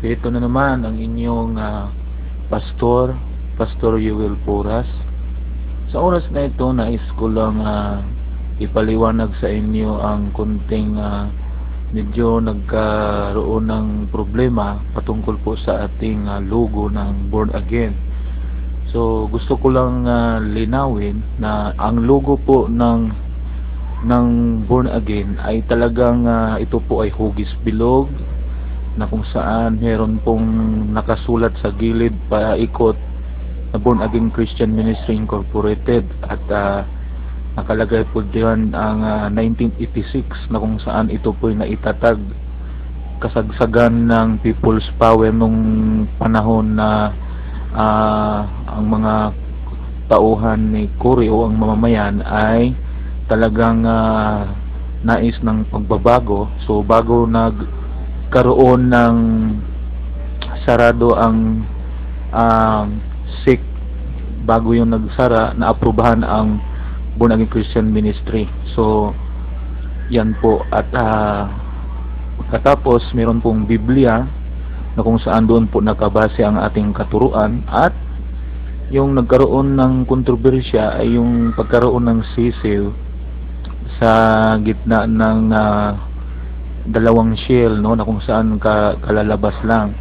Ito na naman ang inyong pastor, Pastor Yuel Puras. Sa oras na ito, nais ko lang ipaliwanag sa inyo ang kunting medyo nagkaroon ng problema patungkol po sa ating logo ng Born Again. So gusto ko lang linawin na ang logo po ng Born Again ay talagang ito po ay hugis bilog, na kung saan meron pong nakasulat sa gilid paikot na Born Again Christian Ministry Incorporated, at nakalagay po diyan ang 1986 na kung saan ito po ay naitatag kasagsagan ng People's Power nung panahon na ang mga tauhan ni Cory o ang mamamayan ay talagang nais ng pagbabago. So bago nagkaroon ng sarado ang SIC, bago yung nagsara, naaprubahan ang Born Again Christian Ministry. So yan po, at pagkatapos meron pong Biblia na kung saan doon po nakabase ang ating katuruan, at yung nagkaroon ng kontrobersya ay yung pagkaroon ng sisiw sa gitna ng dalawang shell, no, na kung saan kalalabas lang,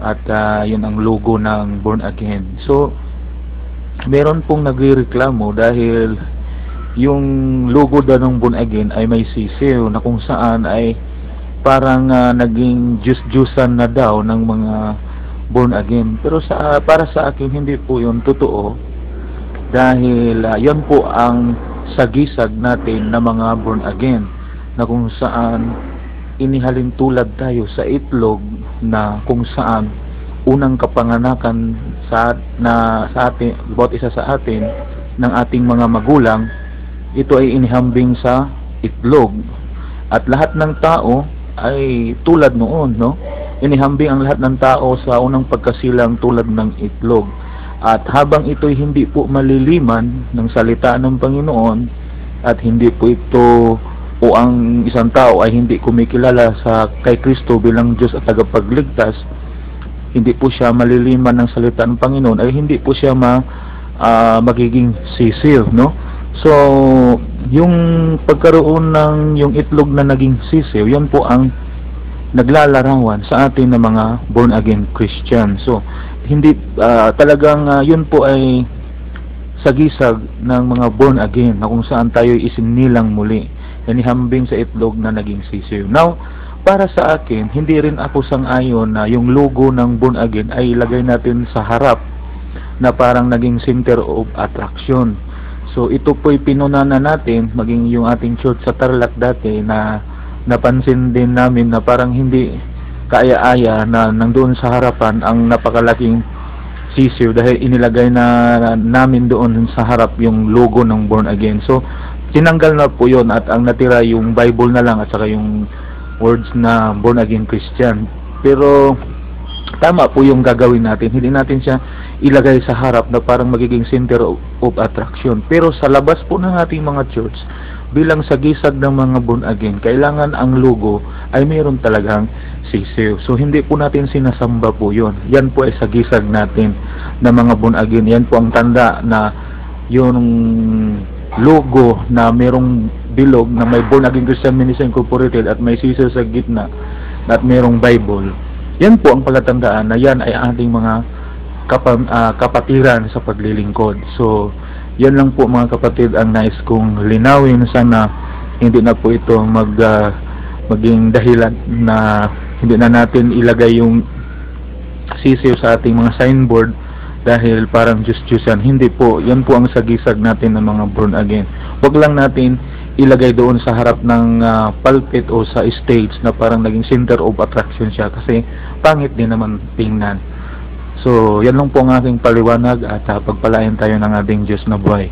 at yun ang logo ng Born Again. So meron pong nagrereklamo dahil yung logo daw ng Born Again ay may sisiw na kung saan ay parang naging juice-juicean na daw ng mga Born Again. Pero para sa akin, hindi po yun totoo, dahil yun po ang sagisag natin na mga Born Again, na kung saan inihalin tulad tayo sa itlog, na kung saan unang kapanganakan sa atin, bawat isa sa atin, ng ating mga magulang, ito ay inihambing sa itlog. At lahat ng tao ay tulad noon, no? Inihambing ang lahat ng tao sa unang pagkasilang tulad ng itlog. At habang ito'y hindi po maliliman ng salita ng Panginoon, at hindi po ito, o ang isang tao ay hindi kumikilala sa kay Kristo bilang Diyos at tagapagligtas, hindi po siya maliliman ng salita ng Panginoon, ay hindi po siya magiging sisiw, no? So yung pagkaroon ng yung itlog na naging sisiw, yan po ang naglalarawan sa atin ng mga Born Again Christian. So hindi talagang yun po ay sagisag ng mga Born Again, na kung saan tayo isinilang muli, inihambing sa itlog na naging sisiw. Now, para sa akin, hindi rin ako sang-ayon na yung logo ng Born Again ay ilagay natin sa harap na parang naging center of attraction. So ito po'y pinunana natin, maging yung ating church sa Tarlac dati, na napansin din namin na parang hindi kaaya-aya na nandoon sa harapan ang napakalaking sisiw, dahil inilagay na namin doon sa harap yung logo ng Born Again. So tinanggal na po yun, at ang natira yung Bible na lang at saka yung words na Born Again Christian. Pero tama po yung gagawin natin, hindi natin siya ilagay sa harap na parang magiging center of attraction. Pero sa labas po ng ating mga church, bilang sagisag ng mga Born Again, kailangan ang logo ay mayroon talagang sisiw. So hindi po natin sinasamba po yun. Yan po ay sagisag natin na mga Born Again. Yan po ang tanda na yung logo na merong bilog na may Born Again Christian Ministry Incorporated at may sisiw sa gitna at merong Bible. Yan po ang palatandaan na yan ay ating mga kapatiran sa paglilingkod. So yan lang po mga kapatid ang nais kong linawin. Sana hindi na po ito maging dahilan na hindi na natin ilagay yung sisiw sa ating mga signboard dahil parang juice-juicean. Hindi po, yan po ang sagisag natin ng mga Born Again. Huwag lang natin ilagay doon sa harap ng pulpit o sa stage na parang naging center of attraction siya, kasi pangit din naman tingnan. So yan lang po ang aking paliwanag, at pagpalain tayo ng ating Diyos na buhay.